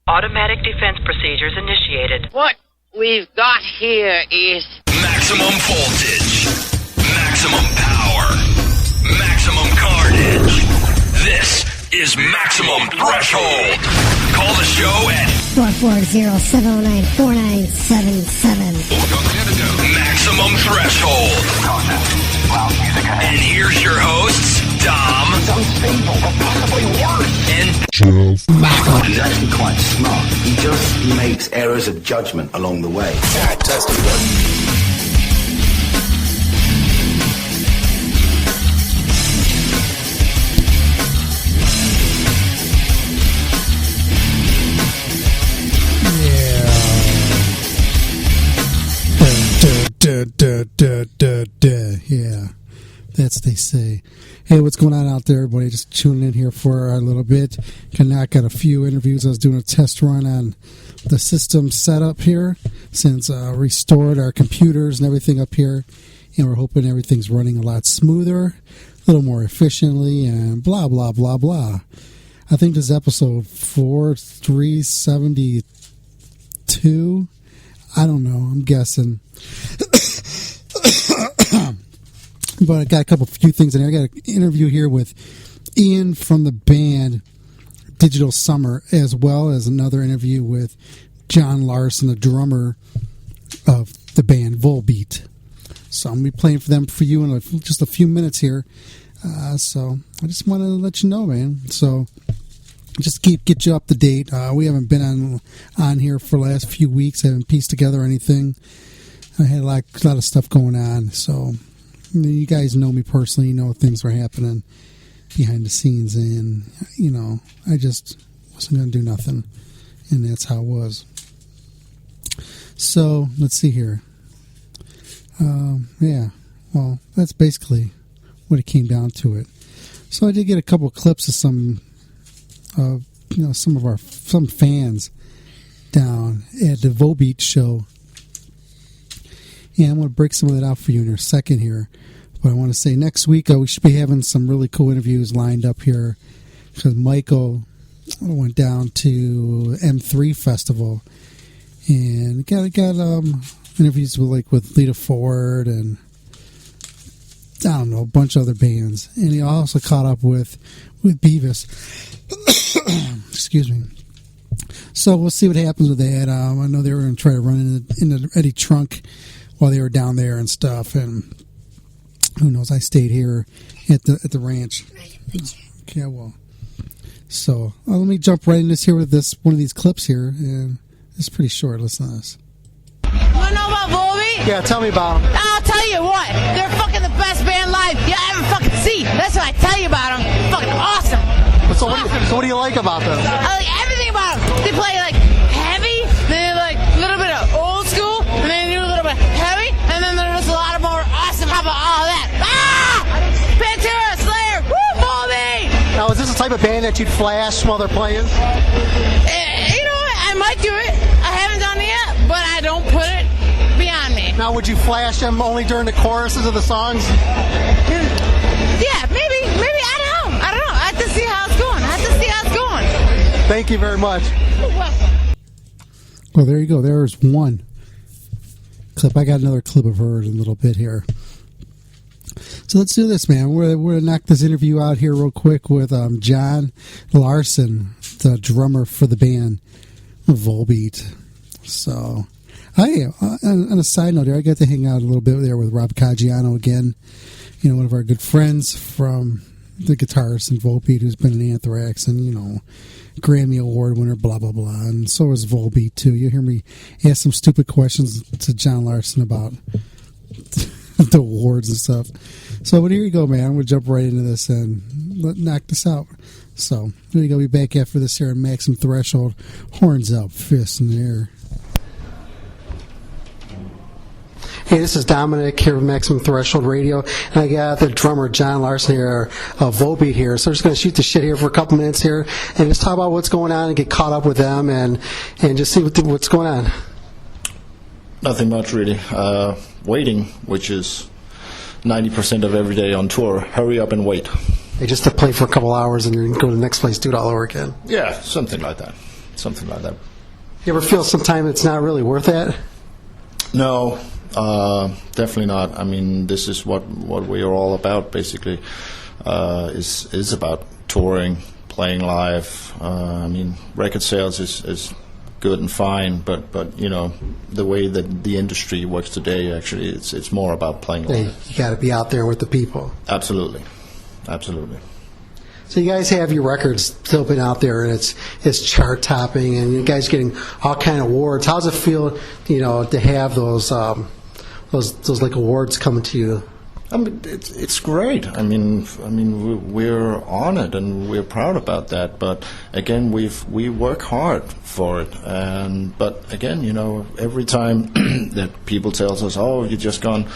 Automatic defense procedures initiated. What we've got here is maximum voltage, maximum power, maximum carnage. This is Maximum Threshold. Call the show at 440-709-4977. Maximum Threshold. And here's your hosts, Dom. It's unstable, but possibly worse. And Jeff. He's actually quite smart. He just makes errors of judgment along the way. Yeah, that's what they say. Hey, what's going on out there, everybody? Just tuning in here for a little bit. I got a few interviews. I was doing a test run on the system setup here since restored our computers and everything up here, and we're hoping everything's running a lot smoother, a little more efficiently, and blah, blah, blah, blah. I think this is episode 4372. I don't know. I'm guessing. But I got a few things in there. I got an interview here with Ian from the band Digital Summer, as well as another interview with John Larsen, the drummer of the band Volbeat. So I'm going to be playing for them for you in just a few minutes here. So I just want to let you know, man. So just get you up to date. We haven't been on here for the last few weeks. I haven't pieced together anything. I had a lot of stuff going on. So you guys know me personally. You know things were happening behind the scenes. And, I just wasn't going to do nothing. And that's how it was. So let's see here. Yeah. Well, that's basically what it came down to it. So I did get a couple of clips of some fans down at the Volbeat show. Yeah, I'm going to break some of that out for you in a second here. But I want to say next week we should be having some really cool interviews lined up here because Michael went down to M3 Festival and got interviews with Lita Ford and I don't know, a bunch of other bands. And he also caught up with Beavis. Excuse me. So we'll see what happens with that. I know they were going to try to run into Eddie Trunk while they were down there and stuff. And who knows? I stayed here at the ranch. Okay, well. So let me jump right in this here with one of these clips here. And it's pretty short. Listen to this. You want to know about Volbeat? Yeah, tell me about them. I'll tell you what. They're fucking the best band live you ever fucking see. That's what I tell you about them. Fucking awesome. So what do you like about them? I like everything about them. They play like heavy, then like a little bit of old school, and then they do a little bit heavy, and then there's a lot of more awesome. How about all that? MTRS, Slayer, woo, Volbeat! Now, is this the type of band that you'd flash while they're playing? You know what? I might do it. I haven't done it yet, but I don't put it beyond me. Now, would you flash them only during the choruses of the songs? Yeah, maybe. I don't know. I have to see how it's going. Thank you very much. You're welcome. Well, there you go. There's one clip. I got another clip of her in a little bit here. So let's do this, man. We're going to knock this interview out here real quick with John Larsen, the drummer for the band Volbeat. So, on a side note here, I got to hang out a little bit there with Rob Caggiano again. One of our good friends from the guitarist in Volbeat who's been in Anthrax and, Grammy Award winner, blah, blah, blah. And so is Volbeat, too. You hear me ask some stupid questions to John Larsen about the awards and stuff. So, but here you go, man. I'm going to jump right into this and knock this out. So, here you go. Be back after this here at Maximum Threshold. Horns out, fists in the air. Hey, this is Dominic here with Maximum Threshold Radio, and I got the drummer John Larsen here, Volbeat here. So we're just going to shoot the shit here for a couple minutes here, and just talk about what's going on and get caught up with them, and just see what's going on. Nothing much really. Waiting, which is 90% of every day on tour. Hurry up and wait. Hey, just to play for a couple hours and then go to the next place, do it all over again. Yeah, something like that. something like that. You ever feel sometime it's not really worth it? No, definitely not. I mean, this is what we are all about, basically. Is about touring, playing live. I mean, record sales is good and fine, but you know, the way that the industry works today, actually, it's more about playing live. You got to be out there with the people. Absolutely. So you guys have your records still been out there, and it's chart topping, and you guys getting all kind of awards. How does it feel, you know, to have those like awards coming to you? I mean, it's great. I mean, we're honored and we're proud about that. But again, we work hard for it. But again, you know, every time that people tells us, "Oh, you just gone,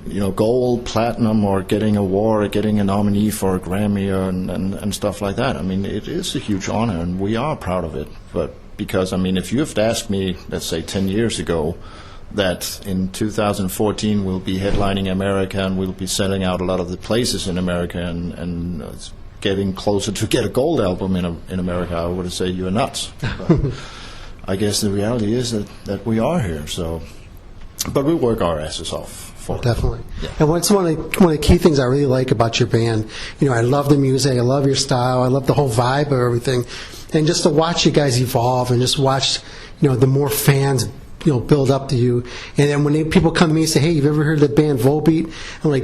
you know, gold, platinum, or getting a award, or getting a nominee for a Grammy, and stuff like that." I mean, it is a huge honor, and we are proud of it. But because I mean, if you have asked me, let's say 10 years ago, that in 2014 we'll be headlining America and we'll be selling out a lot of the places in America and getting closer to get a gold album in America, I would say you're nuts. But I guess the reality is that we are here. So, but we work our asses off for it. Definitely. Yeah. And what's one of the key things I really like about your band? You know, I love the music, I love your style, I love the whole vibe of everything, and just to watch you guys evolve and just watch, you know, the more fans, you know, build up to you, and then when people come to me and say, "Hey, you've ever heard of the band Volbeat?" I'm like,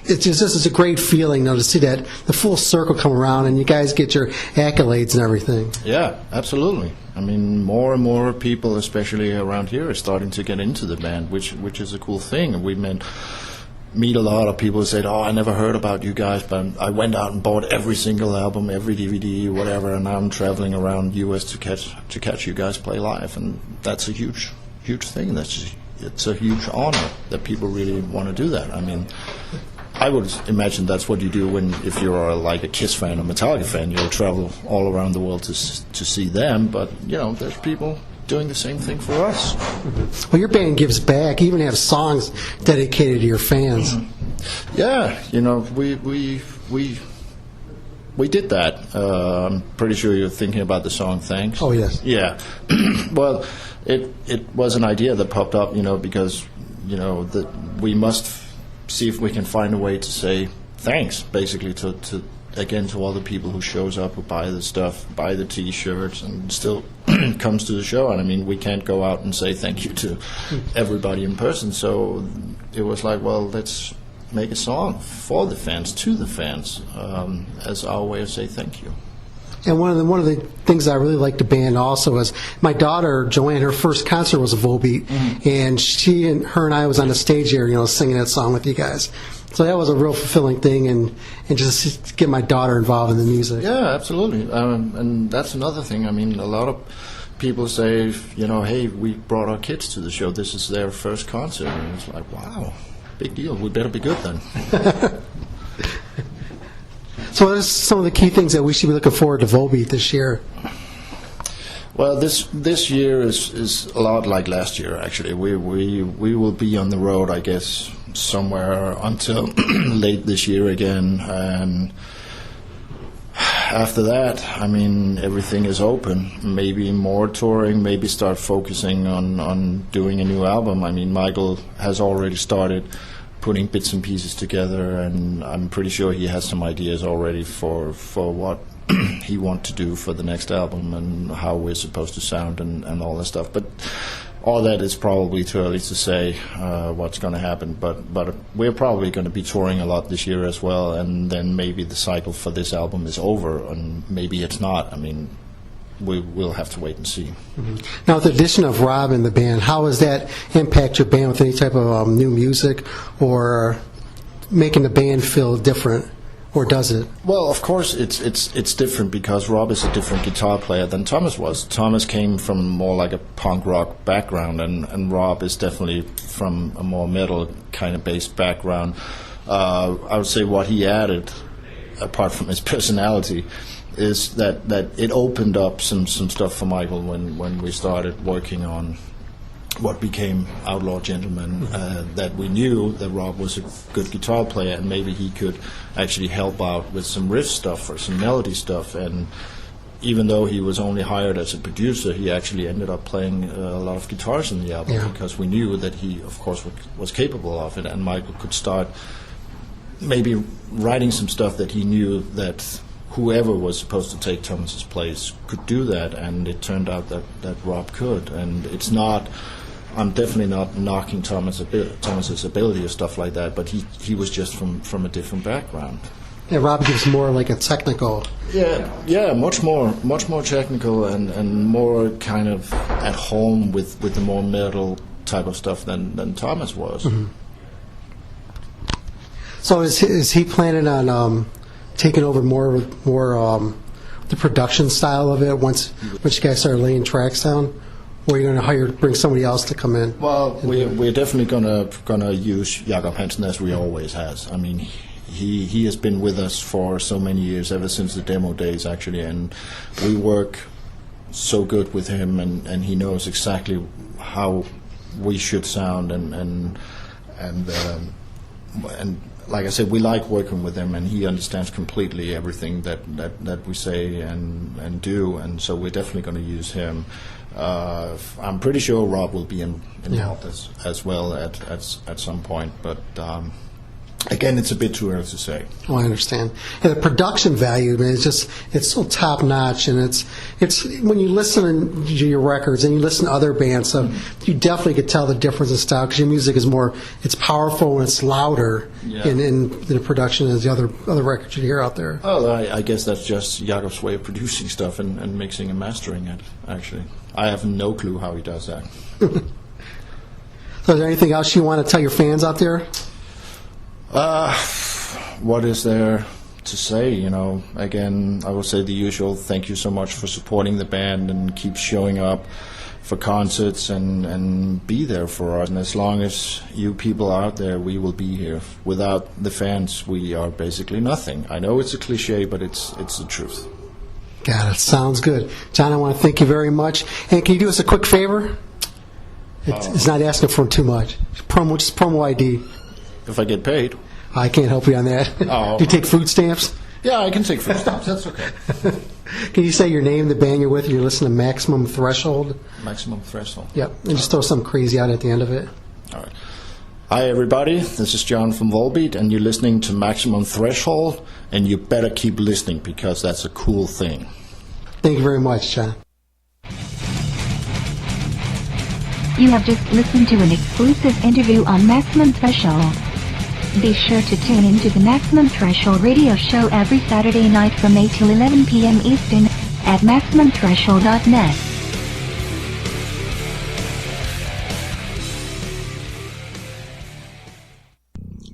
it's just a great feeling, you know, to see that the full circle come around and you guys get your accolades and everything. Yeah, absolutely. I mean, more and more people, especially around here, are starting to get into the band, which is a cool thing. We meet a lot of people who said, "Oh, I never heard about you guys, but I went out and bought every single album, every DVD, whatever, and now I'm traveling around U.S. to catch you guys play live." And that's a huge thing. It's a huge honor that people really want to do that. I mean, I would imagine that's what you do if you're like a Kiss fan or Metallica fan. You'll travel all around the world to see them. But you know, there's people doing the same thing for us. Well, your band gives back. You even have songs dedicated to your fans. Yeah, you know, we did that. I'm pretty sure you're thinking about the song "Thanks." Oh yes. Yeah. Well, it was an idea that popped up, you know, because you know that we must see if we can find a way to say thanks, basically to all the people who shows up, who buy the stuff, buy the T-shirts, and still comes to the show. And I mean, we can't go out and say thank you to everybody in person. So it was like, well, let's make a song for the fans, to the fans, as our way of saying thank you. And one of the things I really liked the band also is my daughter Joanne. Her first concert was a Volbeat, and her and I was on the stage here, you know, singing that song with you guys. So that was a real fulfilling thing, and just get my daughter involved in the music. Yeah, absolutely. And that's another thing. I mean, a lot of people say, you know, "Hey, we brought our kids to the show. This is their first concert." And it's like, wow, big deal. We better be good then. So what are some of the key things that we should be looking forward to Volbeat this year? Well, this year is a lot like last year, actually. We will be on the road, I guess, somewhere until late this year again. And after that, I mean, everything is open. Maybe more touring, maybe start focusing on doing a new album. I mean, Michael has already started putting bits and pieces together, and I'm pretty sure he has some ideas already for what he wants to do for the next album and how we're supposed to sound and all that stuff. But all that is probably too early to say what's going to happen. But we're probably going to be touring a lot this year as well, and then maybe the cycle for this album is over, and maybe it's not. I mean, we'll have to wait and see. Mm-hmm. Now, with the addition of Rob in the band, how does that impact your band with any type of new music or making the band feel different, or does it? Well, of course, it's different because Rob is a different guitar player than Thomas was. Thomas came from more like a punk rock background, and Rob is definitely from a more metal kind of based background. I would say what he added, apart from his personality, is that it opened up some stuff for Michael when we started working on what became Outlaw Gentlemen, that we knew that Rob was a good guitar player and maybe he could actually help out with some riff stuff or some melody stuff. And even though he was only hired as a producer, he actually ended up playing a lot of guitars in the album because we knew that he, of course, was capable of it, and Michael could start maybe writing some stuff that he knew that whoever was supposed to take Thomas's place could do that, and it turned out that Rob could. And it's not, I'm definitely not knocking Thomas's ability or stuff like that, but he was just from a different background. Yeah, Rob gives more like a technical. Yeah, much more technical and more kind of at home with the more metal type of stuff than Thomas was. Mm-hmm. So is he planning on taking over more the production style of it once you guys start laying tracks down, or are you going to bring somebody else to come in? Well, we're definitely gonna use Jakob Hansen as we always has. I mean, he has been with us for so many years, ever since the demo days actually, and we work so good with him, and he knows exactly how we should sound, and like I said, we like working with him, and he understands completely everything that we say and do, and so we're definitely going to use him. I'm pretty sure Rob will be involved as well at some point, but again, it's a bit too early to say. Oh, I understand. And the production value, man, it's so top notch, and it's when you listen to your records and you listen to other bands, you definitely could tell the difference in style, because your music is it's powerful and it's louder in the production as the other records you hear out there. Oh, I guess that's just Jakob's way of producing stuff and mixing and mastering it. Actually, I have no clue how he does that. So, is there anything else you want to tell your fans out there? What is there to say? Again, I will say the usual. Thank you so much for supporting the band and keep showing up for concerts and be there for us. And as long as you people are out there, we will be here. Without the fans, we are basically nothing. I know it's a cliche, but it's the truth. Got it. Sounds good. John, I want to thank you very much. And can you do us a quick favor? It's not asking for too much. Just promo ID. If I get paid. I can't help you on that. Oh. Do you take food stamps? Yeah, I can take food stamps. That's okay. Can you say your name, the band you're with, and you're listening to Maximum Threshold? Maximum Threshold. Yep. And just throw something crazy out at the end of it. All right. Hi, everybody. This is John from Volbeat, and you're listening to Maximum Threshold, and you better keep listening because that's a cool thing. Thank you very much, John. You have just listened to an exclusive interview on Maximum Threshold. Be sure to tune in to the Maximum Threshold radio show every Saturday night from 8 till 11 p.m. Eastern at MaximumThreshold.net.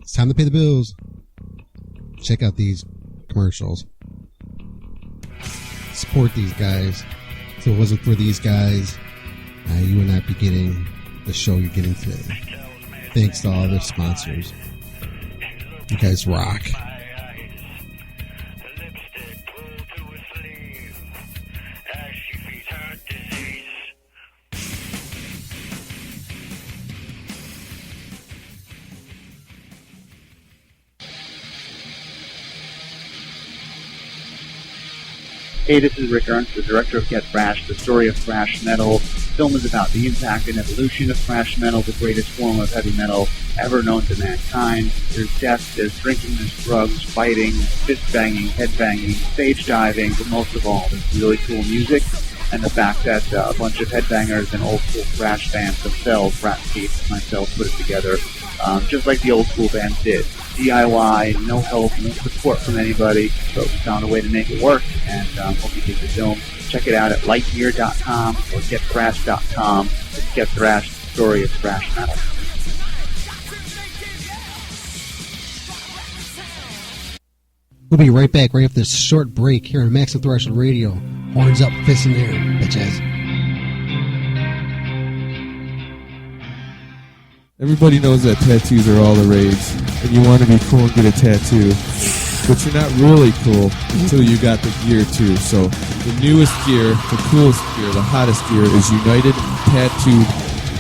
It's time to pay the bills. Check out these commercials. Support these guys. If it wasn't for these guys, you would not be getting the show you're getting today. Thanks to all their sponsors. You guys rock. Hey, this is Rick Ernst, the director of Get Thrash, the story of thrash metal. The film is about the impact and evolution of thrash metal, the greatest form of heavy metal ever known to mankind. There's death, there's drinking, there's drugs, fighting, fist banging, head banging, stage diving, but most of all, there's really cool music and the fact that a bunch of headbangers and old school thrash bands themselves, Rat Keith and myself, put it together, just like the old school bands did. DIY, no help, no support from anybody, but we found a way to make it work, and hope you dig the film. Check it out at lightyear.com or getthrash.com. It's Get Thrash, the story of thrash metal. We'll be right back right after this short break here on Maximum Threshold Radio. Horns up, fists in the air, bitches. Everybody knows that tattoos are all the rage, and you want to be cool and get a tattoo, but you're not really cool until you got the gear too. So the newest gear, the coolest gear, the hottest gear is United Tattooed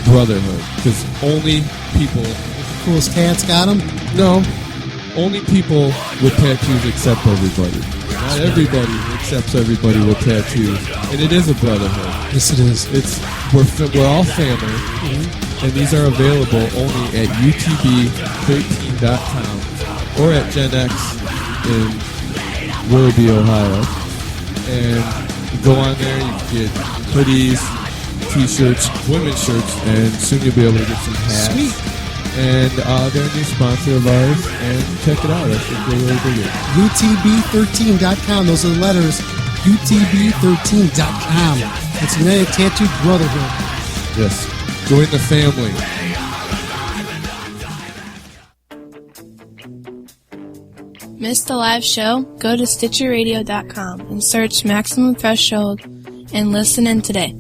Brotherhood, because only people... The coolest cats got them? No, only people with tattoos accept everybody. Not everybody accepts everybody with tattoos, and it is a brotherhood. Yes, it is. We're all family, and these are available only at utb13.com or at Gen X in Willoughby, Ohio. And you go on there, you can get hoodies, t-shirts, women's shirts, and soon you'll be able to get some hats. Sweet. And they're a new sponsor of ours, and check it out. I think they're really big. utb13.com. Those are the letters. utb13.com. It's United Tattoo Brotherhood. Yes. Join the family. Missed the live show? Go to StitcherRadio.com and search Maximum Threshold and listen in today.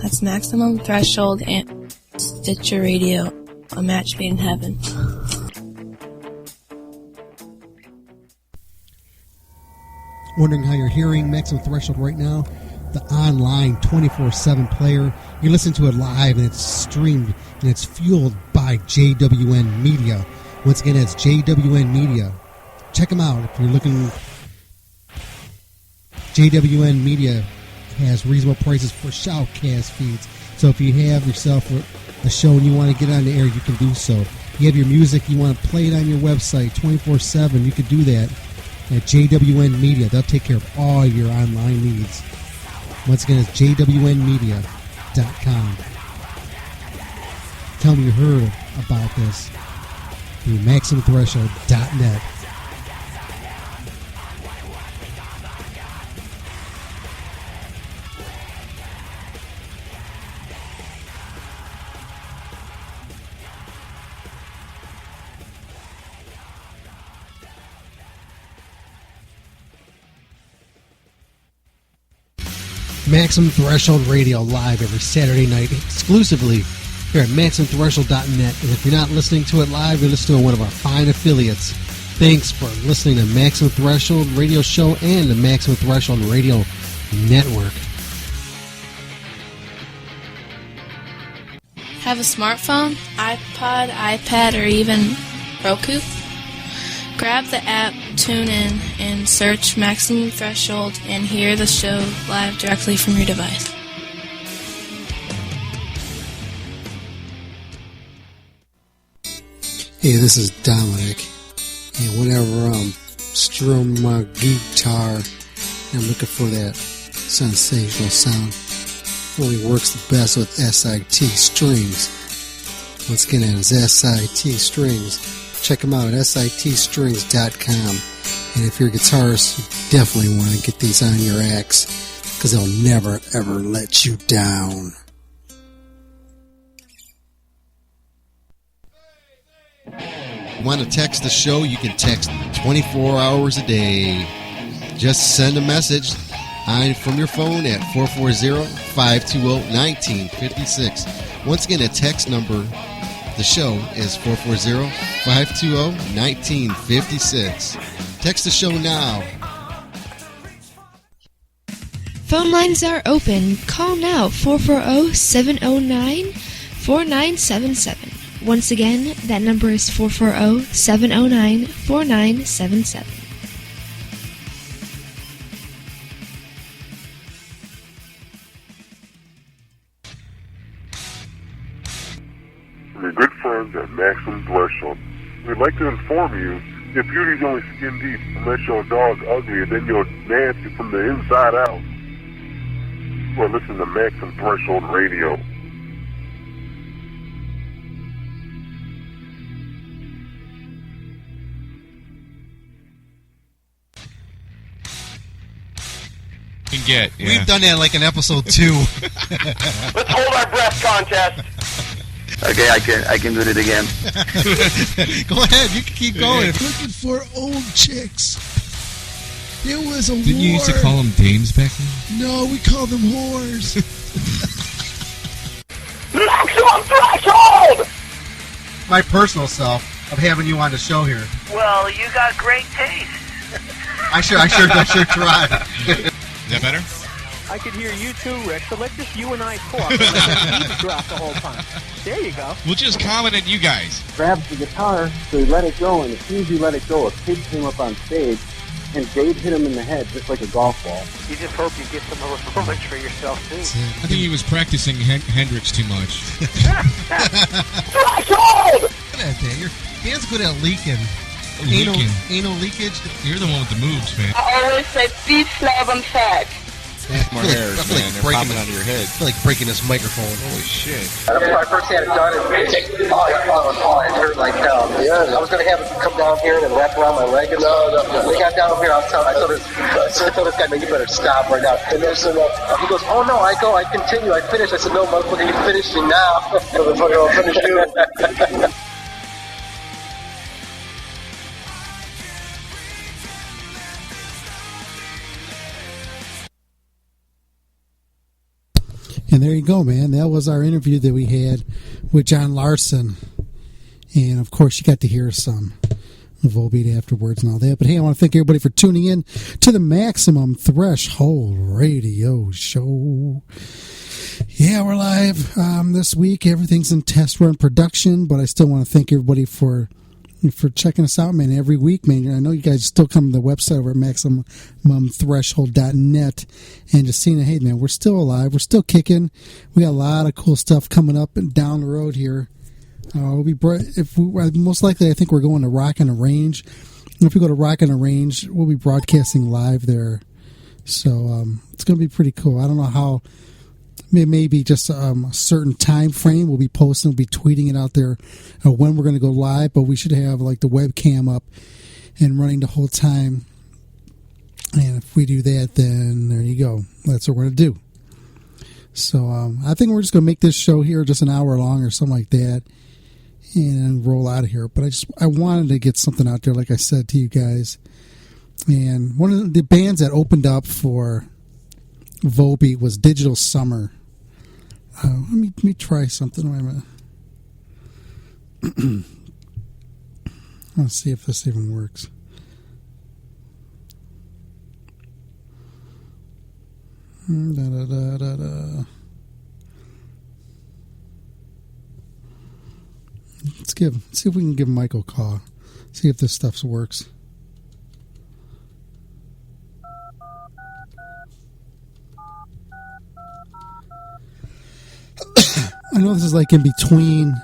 That's Maximum Threshold and Stitcher Radio, a match made in heaven. Wondering how you're hearing Maximum Threshold right now? The online 24/7 player. You listen to it live and it's streamed and it's fueled by JWN Media. Once again, it's JWN Media. Check them out if you're looking. JWN Media has reasonable prices for shoutcast feeds. So if you have yourself a show and you want to get on the air, you can do so. You have your music, you want to play it on your website 24/7, you can do that at JWN Media. They'll take care of all your online needs. Once again, it's jwnmedia.com. Tell me you heard about this through MaximumThreshold.net. Maximum Threshold Radio live every Saturday night exclusively here at MaximumThreshold.net. And if you're not listening to it live, you're listening to one of our fine affiliates. Thanks for listening to Maximum Threshold Radio Show and the Maximum Threshold Radio Network. Have a smartphone, iPod, iPad, or even Roku? Grab the app, tune in, and search Maximum Threshold and hear the show live directly from your device. Hey, this is Dominic. And whenever I'm strumming my guitar, I'm looking for that sensational sound. It only works the best with SIT strings. Once again, that is SIT strings. Check them out at sitstrings.com. And if you're a guitarist, you definitely want to get these on your axe because they'll never, ever let you down. Want to text the show? You can text 24 hours a day. Just send a message from your phone at 440-520-1956. Once again, a text number. The show is 440-520-1956. Text the show now. Phone lines are open. Call now, 440-709-4977. Once again, that number is 440-709-4977. From your good friends at Maximum Threshold, we'd like to inform you that beauty's only skin deep unless your dog ugly and then you're nasty from the inside out. Well, listen to Maximum Threshold Radio. We've done that like in episode 2. Let's hold our breath contest. Okay, I can do it again. Go ahead, you can keep going. Looking for old chicks. There was a war. Didn't you used to call them dames back then? No, we call them whores. Maximum Threshold! My personal self of having you on the show here. Well, you got great taste. I sure tried. Is that better? I could hear you too, Rick, so let's just you and I talk and let the drop the whole time. There you go. We'll just comment at you guys. Grabs the guitar, so he let it go, and as soon as he let it go, a pig came up on stage, and Dave hit him in the head just like a golf ball. You just hope you get some of those moments for yourself, too. I think he was practicing Hendrix too much. Look at that. Your man's good at leaking. Anal leakage. You're the one with the moves, man. I always say beef, slab, and fat. More hairs, man. They're popping out of your head. I feel like breaking this microphone. Holy shit. When I first had it done, it hurt like hell. I was going to have it come down here and wrap around my leg. And when he got down here, I told this guy, man, you better stop right now. And then he goes, oh no, I continue, I finish. I said, no, motherfucker, you're finishing now. Motherfucker, I'll finish you. And there you go, man. That was our interview that we had with John Larsen. And, of course, you got to hear some Volbeat afterwards and all that. But, hey, I want to thank everybody for tuning in to the Maximum Threshold Radio Show. Yeah, we're live this week. Everything's in test run production. But I still want to thank everybody for checking us out, man, every week, man. I know you guys still come to the website over at MaximumThreshold.net and just seeing, hey, man, we're still alive. We're still kicking. We got a lot of cool stuff coming up and down the road here. Most likely, I think we're going to Rock on the Range. And if we go to Rock on the Range, we'll be broadcasting live there. So it's going to be pretty cool. I don't know how. Maybe just a certain time frame. We'll be posting, we'll be tweeting it out there when we're going to go live, but we should have like the webcam up and running the whole time. And if we do that, then there you go. That's what we're going to do. So I think we're just going to make this show here just an hour long or something like that and roll out of here. But I wanted to get something out there, like I said to you guys. And one of the bands that opened up for Volbeat was Digital Summer. Let me try something. Wait a minute. Let's see if this even works. Let's see if we can give Michael a call. See if this stuff works. I know this is like in between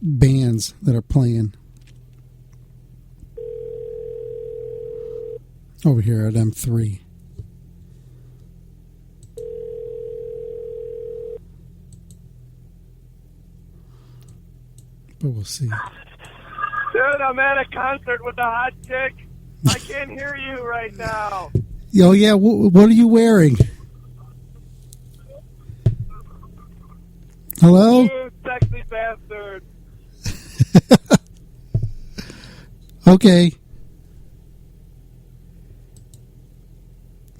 bands that are playing over here at M3. But we'll see. Dude, I'm at a concert with a hot chick. I can't hear you right now. Oh, yeah. What are you wearing? Hello? You sexy bastard. Okay.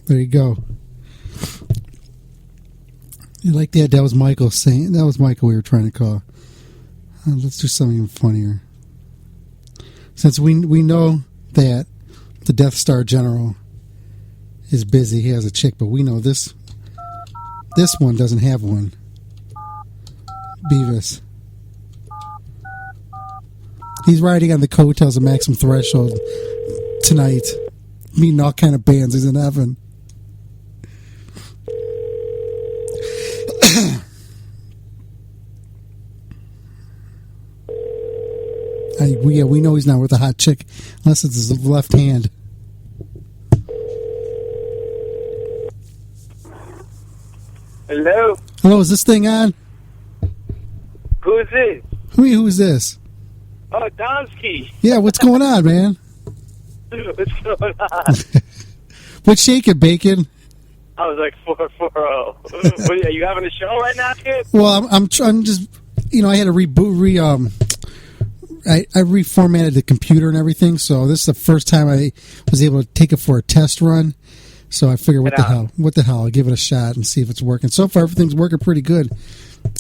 There you go. You like that? That was Michael saying. That was Michael we were trying to call. Let's do something even funnier. Since we know that the Death Star General is busy, he has a chick, but we know this one doesn't have one. Beavis. He's riding on the coattails of Maximum Threshold tonight, meeting all kind of bands. He's in heaven. We know he's not with a hot chick unless it's his left hand. Hello? Hello, is this thing on? Who's this? Who's this? Oh, Domsky. Yeah, what's going on, man? What's going on? What's shaking, Bacon? I was like 440. Are you having a show right now, kid? Well, I'm just, I had to reboot, I reformatted the computer and everything, so this is the first time I was able to take it for a test run. So I figured, what the hell, I'll give it a shot and see if it's working. So far, everything's working pretty good.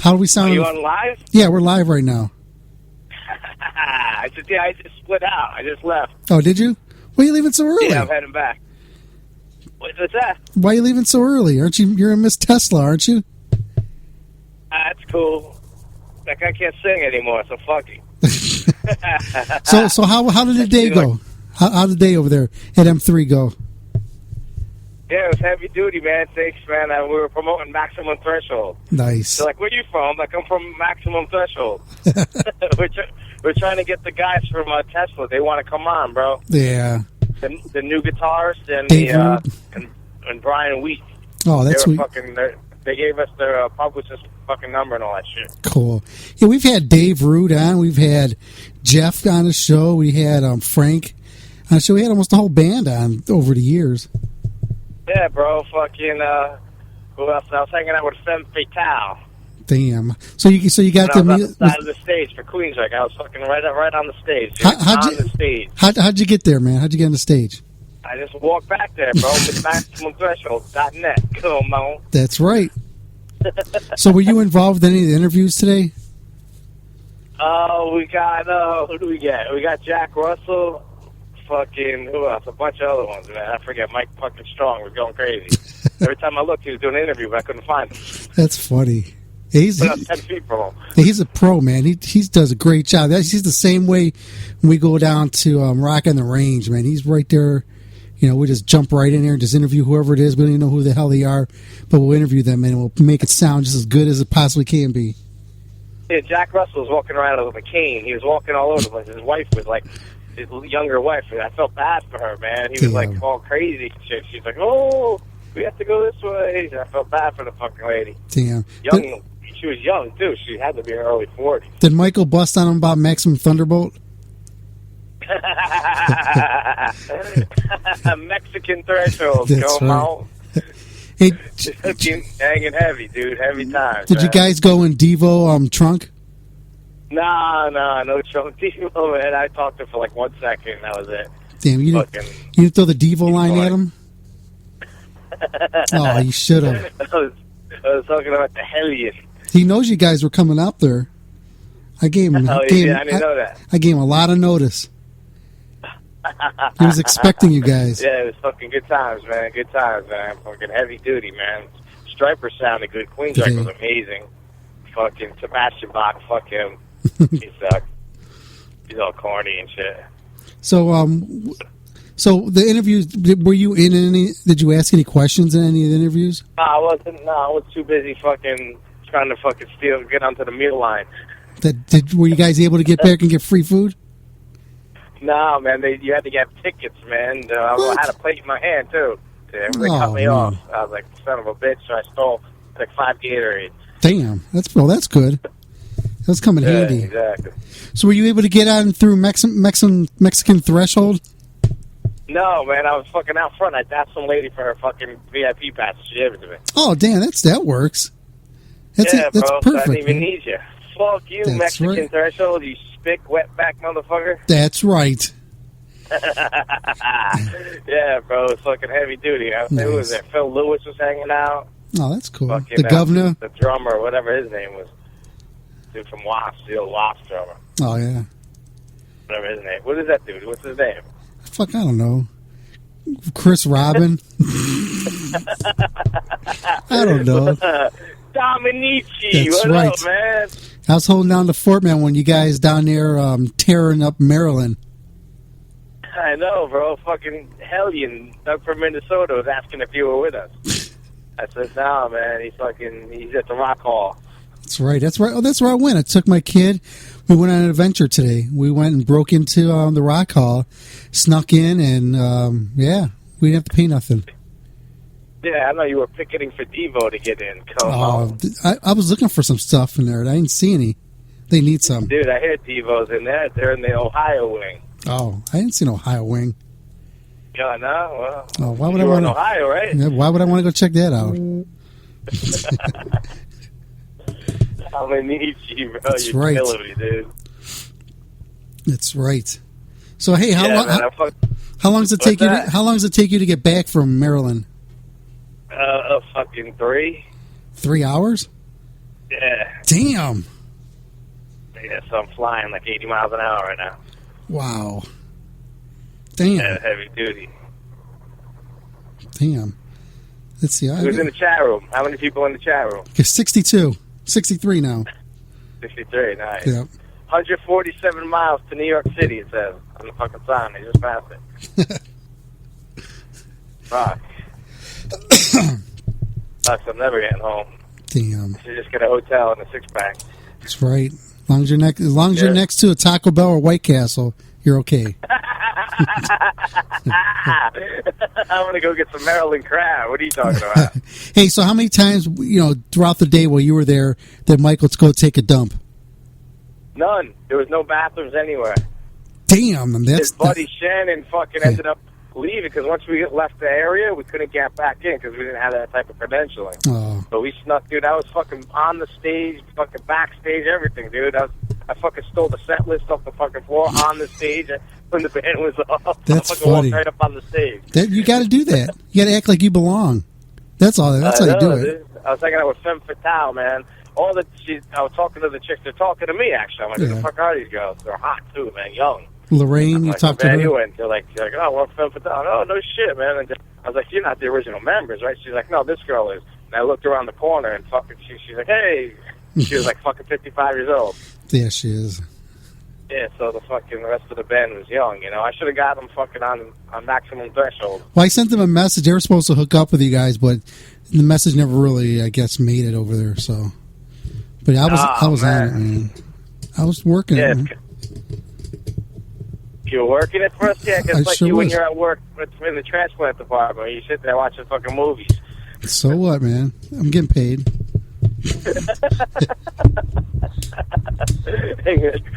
How do we sound? Are you on live? Yeah, we're live right now. I just split out. I just left. Oh, did you? Why are you leaving so early? Yeah, I'm heading back. What's that? Why are you leaving so early? Aren't you? You're a Miss Tesla, aren't you? That's cool. That guy can't sing anymore, so fuck him. So how did the day go? How did the day over there at M3 go? Yeah, it was heavy duty, man. Thanks, man. We were promoting Maximum Threshold. Nice. They're like, where you from? Like, I'm from Maximum Threshold. we're trying to get the guys from Tesla. They want to come on, bro. Yeah. The new guitarist and Dave and Brian Wheat. Oh, that's sweet. They gave us their publicist fucking number and all that shit. Cool. Yeah, we've had Dave Root on. We've had Jeff on the show. We had Frank on the show. We had almost the whole band on over the years. Yeah, bro. Fucking, who else? I was hanging out with Femme Fatale. Damn. So you got I was on the side of the stage for Queensrÿche. I was fucking right on the stage. The stage. How'd you get there, man? How'd you get on the stage? I just walked back there, bro, with MaximumThreshold.net. Come on. That's right. So were you involved in any of the interviews today? We got, who do we get? We got Jack Russell, fucking, who else? A bunch of other ones, man. I forget. Mike fucking Strong was going crazy. Every time I looked, he was doing an interview, but I couldn't find him. That's funny. He's 10 feet from him. He's a pro, man. He does a great job. He's the same way when we go down to Rock on the Range, man. He's right there. You know, we just jump right in there and just interview whoever it is. We don't even know who the hell they are, but we'll interview them and we'll make it sound just as good as it possibly can be. Yeah, Jack Russell was walking around with a cane. He was walking all over the place. His wife was like, his younger wife, and I felt bad for her, man. He was like all crazy and shit. She's like, oh, we have to go this way. I felt bad for the fucking lady. Damn. She was young, too. She had to be in her early 40s. Did Michael bust on him about Maximum Thunderbolt? Mexican Threshold. That's Come right. on. Hey, hanging heavy, dude. Heavy times. Did you guys go in Devo trunk? Nah, no trunk Devo, man. I talked to her for like 1 second. That was it. Damn, you didn't throw the Devo line at him? Oh, you should have. I was talking about the Hellion. He knows you guys were coming out there. I gave him. I didn't know that. I gave him a lot of notice. He was expecting you guys. Yeah, it was fucking good times, man. Good times, man. Fucking heavy duty, man. Striper sounded good. Queensrÿche was amazing. Fucking Sebastian Bach, fuck him. He sucked. He's all corny and shit. So, so the interviews. Were you in any? Did you ask any questions in any of the interviews? No, I wasn't. No, I was too busy fucking trying to fucking get onto the meal line. Were you guys able to get back and get free food? No, man. You had to get tickets, man. I had a plate in my hand too. They cut me off. I was like, son of a bitch. So I stole like 5 Gatorades. Damn, that's good. That's coming handy. Exactly. So were you able to get on through Mexican Threshold? No, man. I was fucking out front. I asked some lady for her fucking VIP pass. She gave it to me. Oh, damn, that works. That's bro. perfect. So I didn't even man. need you. Fuck you, That's Mexican right. Threshold. You spick wetback motherfucker. That's right. Yeah, bro. It's fucking heavy duty. Nice. Who was there? Phil Lewis was hanging out. Oh, that's cool. Fucking, The governor. The drummer, whatever his name was. Dude from Wasp, the old Wasp drummer. Oh, yeah. Whatever his name. What is that dude? What's his name? Fuck, I don't know. Chris Robin. I don't know. Dominici. That's what right. up, man? I was holding down the fort, man, when you guys down there tearing up Maryland. I know, bro. Fucking Hellion, Doug from Minnesota, was asking if you were with us. I said, nah, man. He's at the Rock Hall. That's right. That's right. Oh, that's where I went. I took my kid. We went on an adventure today. We went and broke into the Rock Hall, snuck in, and yeah, we didn't have to pay nothing. Yeah, I know you were picketing for Devo to get in. Come on. I was looking for some stuff in there, and I didn't see any. They need some. Dude, I hear Devo's in there. They're in the Ohio wing. Oh, I didn't see no Ohio wing. Yeah, no? Well, Oh, why would you I were want in Ohio, right? Yeah, why would I want to go check that out? Dominici, bro. That's You're right. killing me, dude. That's right. So hey, how long? Man, How long does it take you? that? How long does it take you to get back from Maryland? Fucking 3. 3 hours? Yeah. Damn. Yeah, so I'm flying like 80 miles an hour right now. Wow. Damn. Yeah, heavy duty. Damn. Let's see. Who's in the chat room? How many people in the chat room? 62. 63 now. 63, nice. Yeah. 147 miles to New York City, it says on the fucking sign. They just passed it. Fuck. Sucks, I'm never getting home. Damn. I should just get a hotel and a six-pack. That's right. As long as you're next to a Taco Bell or White Castle, you're okay. I'm gonna go get some Maryland crab. What are you talking about? Hey, so how many times, throughout the day while you were there, did Michael go take a dump? None. There was no bathrooms anywhere. Damn, His buddy Shannon fucking ended up leaving because once we left the area, we couldn't get back in because we didn't have that type of credentialing. Oh. So we snuck, dude. I was fucking on the stage, fucking backstage, everything, dude. I fucking stole the set list off the fucking floor on the stage when the band was off. That's I fucking funny. walked right up on the stage. You got to do that. You got to act like you belong. That's all. That's how you do it. Dude. I was hanging out with Femme Fatale, man. I was talking to the chicks. They're talking to me, actually. I'm like, who the fuck are these girls? They're hot, too, man, young. Lorraine, you talked to her? You went. They're like, oh, well, Femme Fatale. Oh, no shit, man. And I was like, you're not the original members, right? She's like, no, this girl is. And I looked around the corner, and fucking, she's like, hey. She was like fucking 55 years old. Yeah, she is. Yeah, so the rest of the band was young, I should have got them fucking on Maximum Threshold. Well, I sent them a message. They were supposed to hook up with you guys, but the message never really, I guess, made it over there, so. But I was on it, man. I was working it, man. You were working it for us? Yeah, because like sure you when was. you're at work in the transplant department, you sit there watching fucking movies. So what, man? I'm getting paid.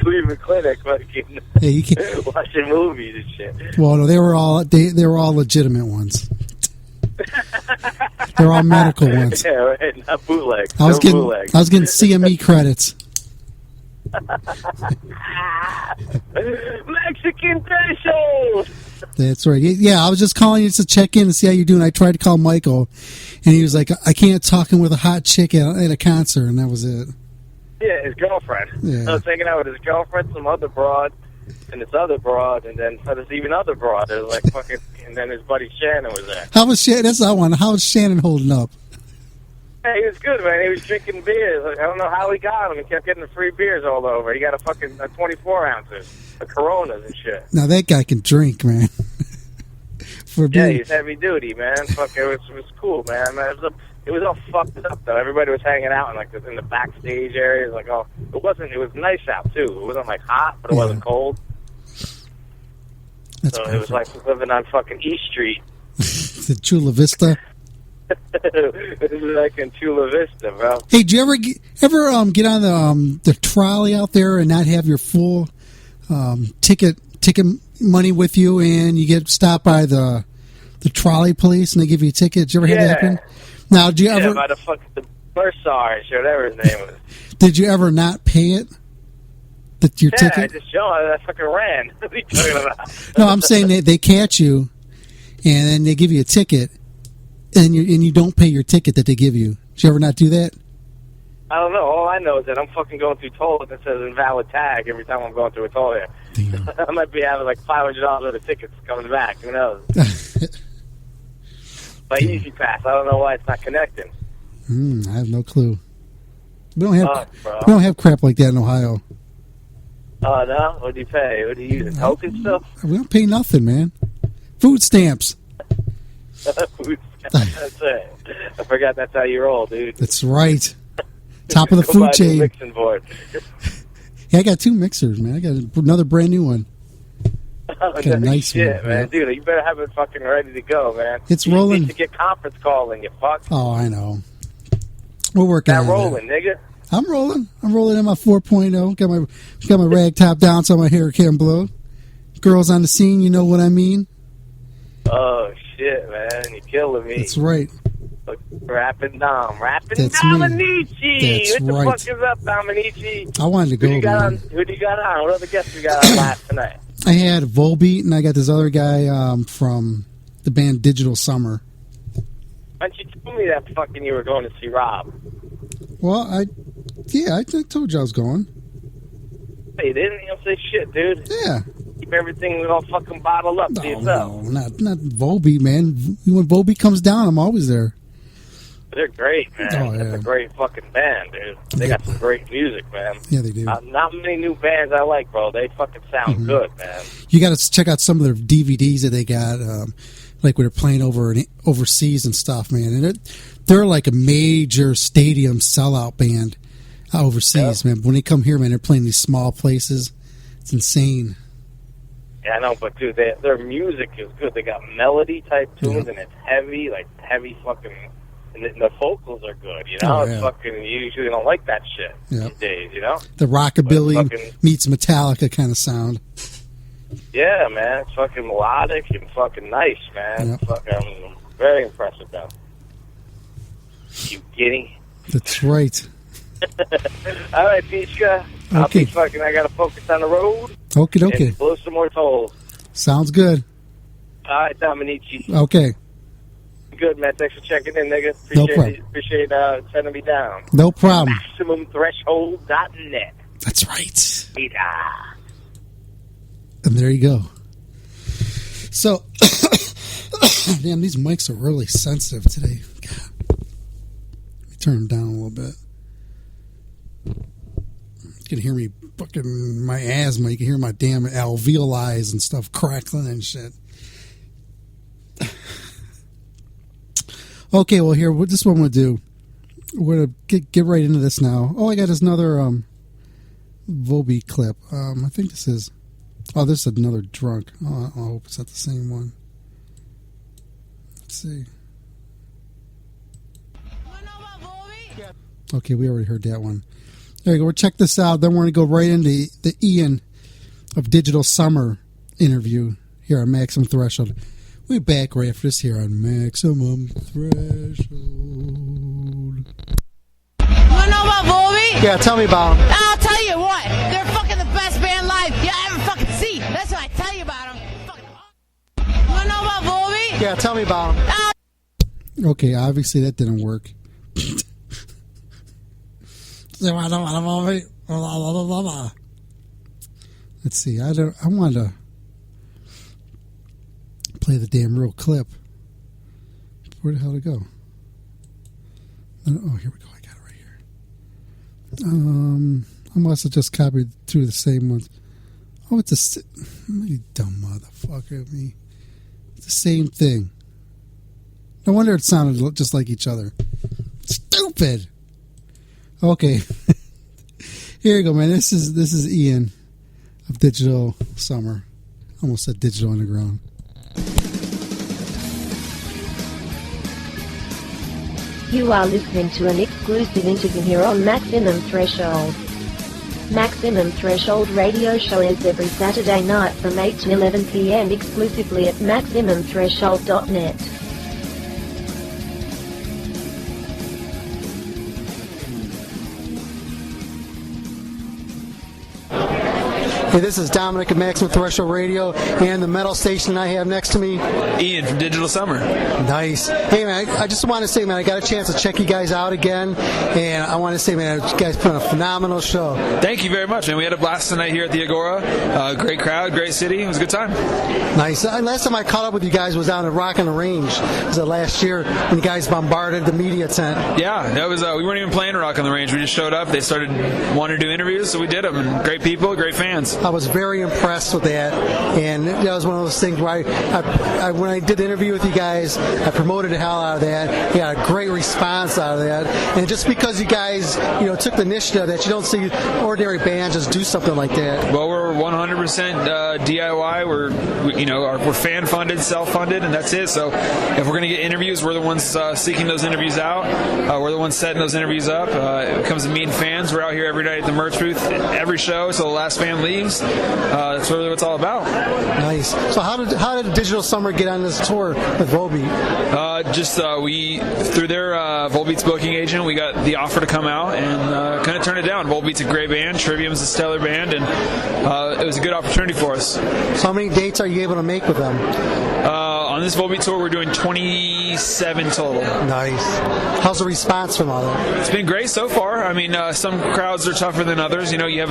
Cleveland Clinic, fucking Hey, you can't. watching movies and shit. Well, no, they were all legitimate ones. They're all medical ones. Yeah, right, not bootleg. I was getting CME credits. Mexican threshold. That's right. Yeah, I was just calling you to check in and see how you're doing. I tried to call Michael, and he was like, I can't talk in with a hot chick at a concert, and that was it. Yeah, his girlfriend. Yeah. I was hanging out with his girlfriend, some other broad, and this other broad, and then this even other broad. It was like fucking, and then his buddy Shannon was there. How was Shannon? That's what I want. How was Shannon holding up? Hey, he was good, man. He was drinking beers. Like, I don't know how he got them. He kept getting the free beers all over. He got a fucking 24 ounces, the Coronas and shit. Now that guy can drink, man. Yeah, he's heavy duty, man. Fuck, it was cool, man. It was all fucked up though. Everybody was hanging out in the backstage areas. Like, it was nice out too. It wasn't like hot, but it wasn't cold. That's so perfect. it was like living on fucking East Street. The Chula Vista. It was like in Chula Vista, bro. Hey, did you ever get on the trolley out there and not have your full ticket money with you, and you get stopped by the trolley police and they give you a ticket? Did you ever have that happen? Now, do you ever? By the Bursars or whatever his name was. Did you ever not pay it? Your ticket? I just I fucking ran. What are you talking about? No, I'm saying they catch you, and then they give you a ticket, and you don't pay your ticket that they give you. Did you ever not do that? I don't know. All I know is that I'm fucking going through toll that says invalid tag every time I'm going through a toll here. I might be having like $500 worth of tickets coming back. Who knows? By Easy Pass, I don't know why it's not connecting. I have no clue. We don't have crap like that in Ohio. Oh, no? What do you pay? What do you use? Token stuff? We don't pay nothing, man. Food stamps. Food stamps. That's it. I forgot that's how you roll, dude. That's right. Top of the Go food buy the chain. mixing board. Yeah, I got 2 mixers, man. I got another brand new one. Oh, Got a nice shit, one, man. Dude, you better have it fucking ready to go, man. It's you rolling. need to get conference calling, you fuck. Oh, I know. We're working Not on rolling, nigga. I'm rolling. I'm rolling in my 4.0. Got my rag top down so my hair can't blow. Girls on the scene, you know what I mean? Oh, shit, man. You're killing me. That's right. Rapping Dom. Rapping That's me. Dominici. That's what the right. fuck is up, Dominici? I wanted to go, Who do you got man. on? Who do you got on? What other guests we got on last tonight? I had Volbeat, and I got this other guy from the band Digital Summer. Why don't you tell me that fucking you were going to see Rob? Well, I told you I was going. Hey, didn't you say shit, dude? Yeah. Keep everything all fucking bottled up to yourself. No, not Volbeat, man. When Volbeat comes down, I'm always there. They're great, man. Oh, yeah. That's a great fucking band, dude. They got some great music, man. Yeah, they do. Not many new bands I like, bro. They fucking sound good, man. You got to check out some of their DVDs that they got, like when they're playing overseas and stuff, man. And they're like a major stadium sellout band overseas, man. But when they come here, man, they're playing these small places. It's insane. Yeah, I know, but dude, their music is good. They got melody type tunes, and it's heavy, like heavy fucking. And the vocals are good, you know. It's fucking. You usually don't like that shit these days, you know. The rockabilly meets Metallica kind of sound. Yeah, man, it's fucking melodic and fucking nice, man. Yep. Fucking very impressive, though. You giddy? That's right. All right, Peachka. Okay. I gotta focus on the road. Okay. And blow some more tolls. Sounds good. All right, Dominici. Okay. Good, man. Thanks for checking in, nigga. Appreciate sending me down. No problem. MaximumThreshold.net. That's right. Yeah. And there you go. So, damn, these mics are really sensitive today. God. Let me turn them down a little bit. You can hear me fucking my asthma. You can hear my damn alveoli and stuff crackling and shit. Okay, well, here, this is what I'm going to do. We're going to get right into this now. Oh, I got this another Volbeat clip. I think this is... Oh, this is another drunk. Oh, I hope it's not the same one. Let's see. Okay, we already heard that one. There you go. We'll check this out. Then we're going to go right into the Ian of Digital Summer interview here on Maximum Threshold. We're back right after this here on Maximum Threshold. You wanna know about Volbeat? Yeah, tell me about them. I'll tell you what. They're fucking the best band live you ever fucking see. That's what I tell you about them. You wanna know about Volbeat? Yeah, tell me about them. Okay, obviously that didn't work. Let's see. I want to play the damn real clip. Where the hell did it go? Oh, here we go. I got it right here. I must have just copied two of the same ones. Oh, it's you dumb motherfucker, me. It's the same thing. No wonder it sounded just like each other. Stupid. Okay. Here you go, man. This is Ian of Digital Summer. Almost said Digital Underground. You are listening to an exclusive interview here on Maximum Threshold. Maximum Threshold radio show is every Saturday night from 8 to 11 p.m. exclusively at MaximumThreshold.net. Hey, this is Dominic of Maximum Threshold Radio and the metal station I have next to me. Ian from Digital Summer. Nice. Hey, man, I just want to say, man, I got a chance to check you guys out again, and I want to say, man, you guys put on a phenomenal show. Thank you very much, man. We had a blast tonight here at the Agora. Great crowd, great city. It was a good time. Nice. Last time I caught up with you guys was down at Rock on the Range. It was last year when you guys bombarded the media tent. Yeah, that was. We weren't even playing Rock on the Range. We just showed up. They started wanting to do interviews, so we did them. And great people, great fans. I was very impressed with that, and that was one of those things where I when I did the interview with you guys, I promoted the hell out of that. You got a great response out of that, and just because you guys, took the initiative that you don't see ordinary bands just do something like that. Well, we're 100% DIY. We're fan funded, self funded, and that's it. So if we're going to get interviews, we're the ones seeking those interviews out. We're the ones setting those interviews up. It comes to meeting fans. We're out here every night at the merch booth, every show, so the last fan leaves. That's really what it's all about. Nice. So how did Digital Summer get on this tour with Volbeat? We through their Volbeat's booking agent, we got the offer to come out and kind of turn it down. Volbeat's a great band, Trivium's a stellar band, and it was a good opportunity for us. So how many dates are you able to make with them? On this Volbeat tour, we're doing 27 total. Nice. How's the response from all that? It's been great so far. I mean, some crowds are tougher than others. You know, you have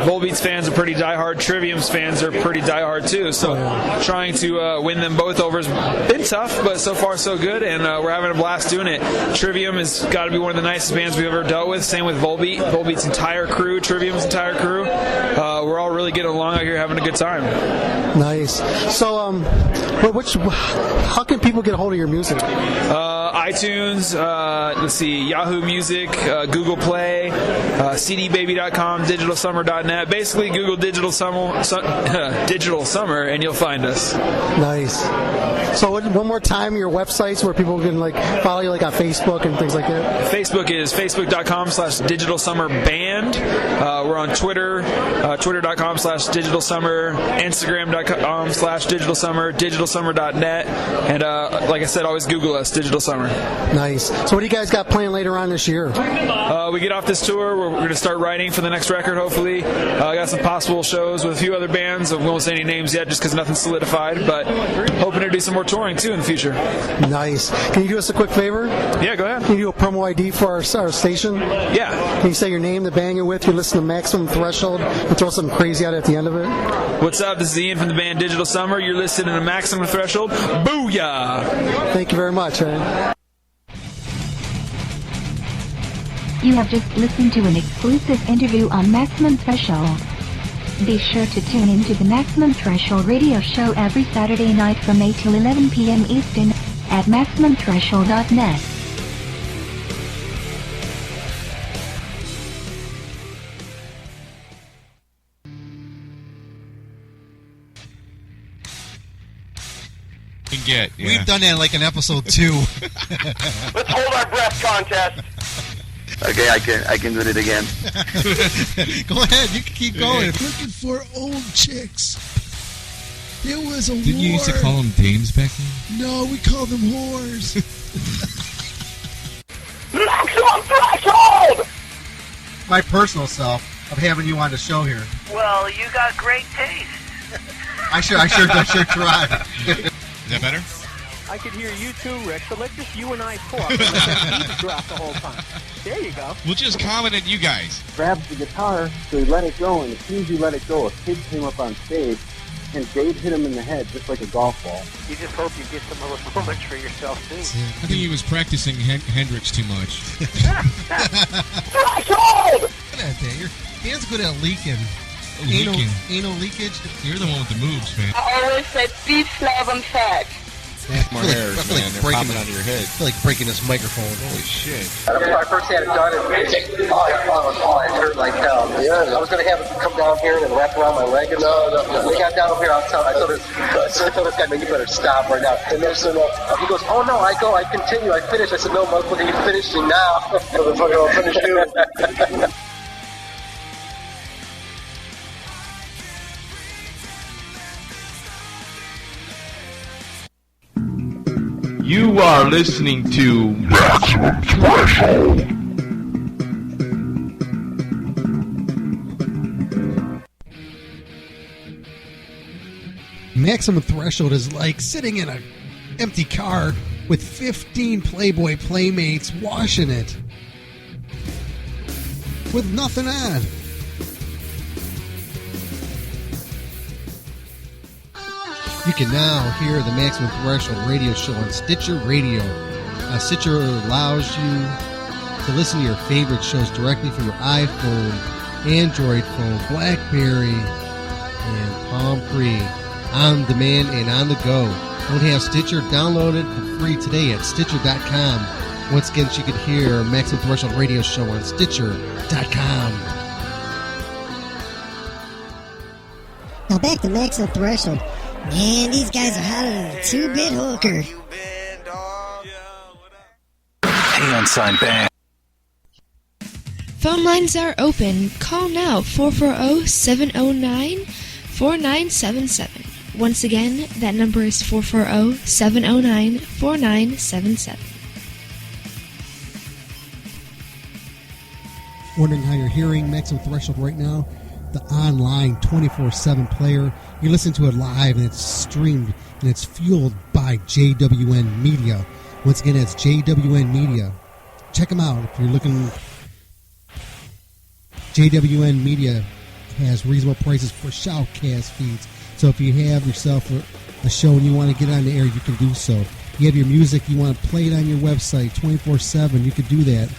Volbeat's fans are pretty diehard. Trivium's fans are pretty diehard too. So trying to win them both over has been tough, but so far so good, and we're having a blast doing it. Trivium has got to be one of the nicest bands we've ever dealt with. Same with Volbeat. Volbeat's entire crew, Trivium's entire crew. We're all really getting along out here, having a good time. Nice. So, how can people get a hold of your music? iTunes, let's see, Yahoo Music, Google Play, cdbaby.com, digitalsummer.net. Basically, Google Digital Summer, and you'll find us. Nice. So, one more time, your websites where people can follow you on Facebook and things like that. Facebook is facebook.com/digitalsummerband. We're on Twitter, twitter.com/digitalsummer, Instagram.com/digitalsummer, digitalsummer.net, and like I said, always Google us, Digital Summer. Nice. So what do you guys got planned later on this year? We get off this tour, we're going to start writing for the next record, hopefully. I got some possible shows with a few other bands. I won't say any names yet just because nothing's solidified, but hoping to do some more touring too in the future. Nice. Can you do us a quick favor? Yeah, go ahead. Can you do a promo ID for our station? Yeah. Can you say your name, the band you're with, you listen to Maximum Threshold, and throw something crazy out at the end of it? What's up? This is Ian from the band Digital Summer. You're listening to Maximum Threshold. Booyah! Thank you very much. You have just listened to an exclusive interview on Maximum Threshold. Be sure to tune in to the Maximum Threshold radio show every Saturday night from 8 till 11 p.m. Eastern at MaximumThreshold.net. We've done that in episode 2. Let's hold our breath contest. Okay, I can do it again. Go ahead, you can keep going. Looking for old chicks. There was a war. Didn't you used to call them dames back then? No, we called them whores. Maximum Threshold! My personal self of having you on the show here. Well, you got great taste. I sure tried. Is that better? I could hear you too, Rick, so let's just you and I talk and let that beat drop the whole time. There you go. We'll just comment at you guys. Grabs the guitar, so he let it go, and as soon as he let it go, a kid came up on stage, and Dave hit him in the head just like a golf ball. You just hope you get some of those moments for yourself, too. I think he was practicing Hendrix too much. Threshold! Look at that, your band's good at leaking. Anal leakage. You're the one with the moves, man. I always say beef, slab, and fat. More hairs, man. They're popping out of your head. I feel like breaking this microphone. Holy shit. When I first had it done, it hurt like hell. I was going to have it come down here and wrap around my leg. And we got down here, I told this guy, man, you better stop right now. And then he goes, oh no, I continue, I finish. I said, no, motherfucker, you're finishing now. Motherfucker, I'll finish you. You are listening to Maximum Threshold. Maximum Threshold is like sitting in an empty car with 15 Playboy playmates washing it with nothing on. You can now hear the Maximum Threshold radio show on Stitcher Radio. Stitcher allows you to listen to your favorite shows directly from your iPhone, Android phone, BlackBerry, and Palm Pre, on demand and on the go. Don't have Stitcher? Download it for free today at Stitcher.com. Once again, you can hear Maximum Threshold radio show on Stitcher.com. Now back to Maximum Threshold. Man, these guys are hotter than a 2-bit hooker. Hey, Unsigned Band. Phone lines are open. Call now, 440-709-4977. Once again, that number is 440-709-4977. Wondering how you're hearing Maximum Threshold right now? The online 24/7 player. You listen to it live and it's streamed and it's fueled by by JWN Media. Once again, that's JWN Media. Check them out if you're looking. JWN Media has reasonable prices for shoutcast feeds. So if you have yourself a show and you want to get on the air, you can do so. If you have your music, you want to play it on your website 24/7, you can do that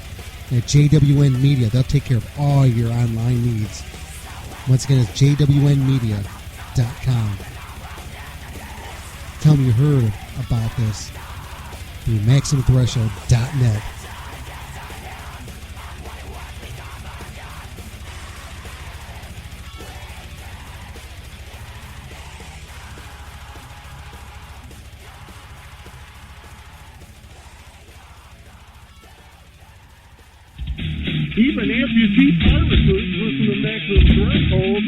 at JWN Media. They'll take care of all your online needs. Once again, it's jwnmedia.com. Tell me you heard about this through MaximumThreshold.net. Even amputee pirates listen to Maximum Threshold.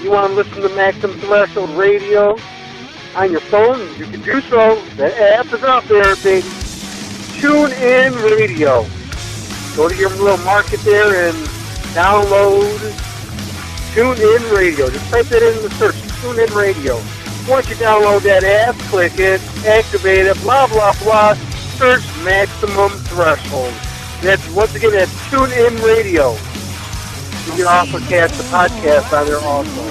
You want to listen to Maximum Threshold Radio on your phone? You can do so. The app is out there, baby. Tune in Radio. Go to your little market there and download Tune In Radio. Just type that in the search. Tune In Radio. Once you download that app, click it, activate it, blah, blah, blah, search Maximum Threshold. Once again, that's Tune In Radio. You can also catch the podcast on there also.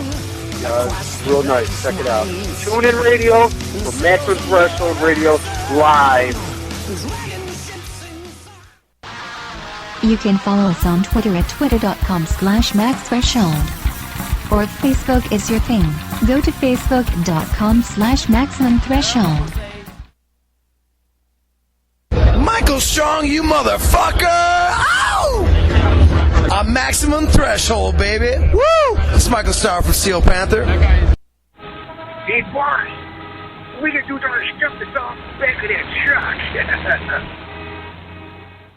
It's real nice. Check it out. Tune In Radio for Maximum Threshold Radio live. You can follow us on Twitter at twitter.com/MaxThreshold. Or if Facebook is your thing, go to facebook.com/MaximumThreshold. Michael Strong, you motherfucker! Ow! A Maximum Threshold, baby. Woo! It's Michael Starr from Steel Panther. Hey, boss, we can do our stuff that's off the back of that truck.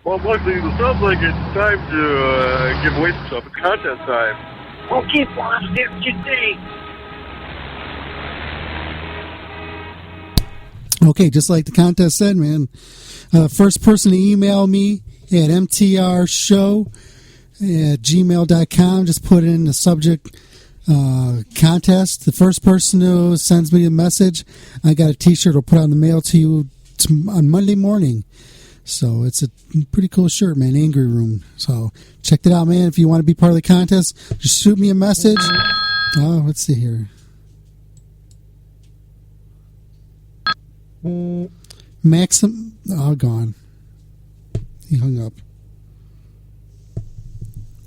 Well, luckily, it sounds like it's time to give away some stuff. It's contest time. Okay, boss, that's your thing. Okay, just like the contest said, man. First person to email me at mtrshow@gmail.com. Just put in the subject contest. The first person who sends me a message, I got a t-shirt I'll put on the mail to you on Monday morning. So it's a pretty cool shirt, man. Angry Room. So check it out, man. If you want to be part of the contest, just shoot me a message. Oh, let's see here. Maxim. Oh, gone. He hung up.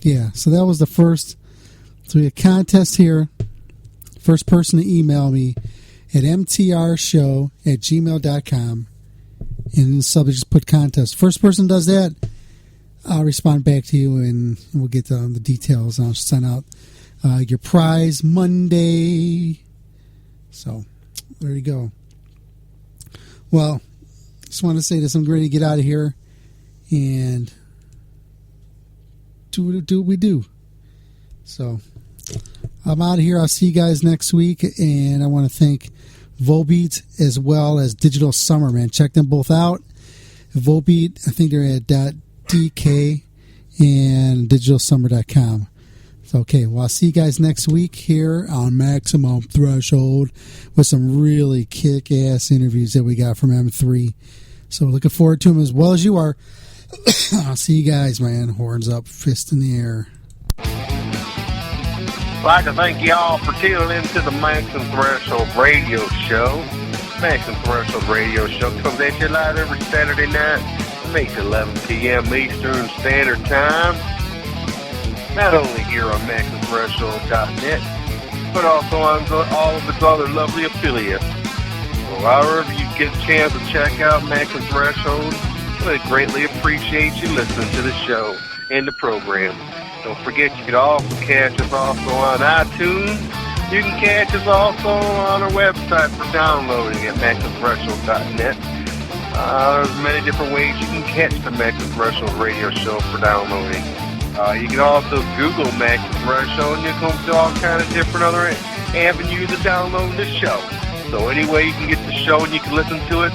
Yeah, so that was the first. So we have a contest here. First person to email me at mtrshow@gmail.com. And in the subject, just put contest. First person does that, I'll respond back to you and we'll get the details. I'll send out your prize Monday. So there you go. Well, just want to say this. I'm ready to get out of here and do what we do. So I'm out of here. I'll see you guys next week. And I want to thank Volbeat as well as Digital Summer, man. Check them both out. Volbeat, I think they're at .dk and digitalsummer.com. So, okay, well, I'll see you guys next week here on Maximum Threshold with some really kick-ass interviews that we got from M3. So looking forward to them as well as you are. I'll see you guys, man. Horns up, fist in the air. I'd like to thank you all for tuning in to the Maximum Threshold Radio Show. Maximum Threshold Radio Show comes at you live every Saturday night from 8 to 11 p.m. Eastern Standard Time. Not only here on MaximumThreshold.net, but also on all of its other lovely affiliates. So however you get a chance to check out Maximum Threshold, we'd greatly appreciate you listening to the show and the program. Don't forget, you can also catch us also on iTunes. You can catch us also on our website for downloading at MaximumThreshold.net. There's many different ways you can catch the Maximum Threshold Radio Show for downloading. You can also Google Maximum Threshold and you'll come to all kinds of different other avenues of downloading the show. So any way you can get the show and you can listen to it,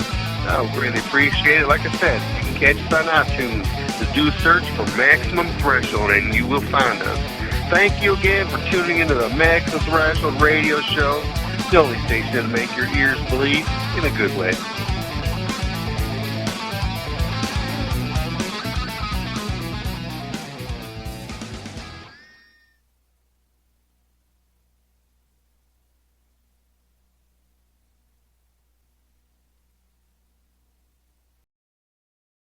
I would really appreciate it. Like I said, you can catch us on iTunes. Just do a search for Maximum Threshold and you will find us. thank you again for tuning into the Maximum Threshold Radio Show, the only station to make your ears bleed in a good way.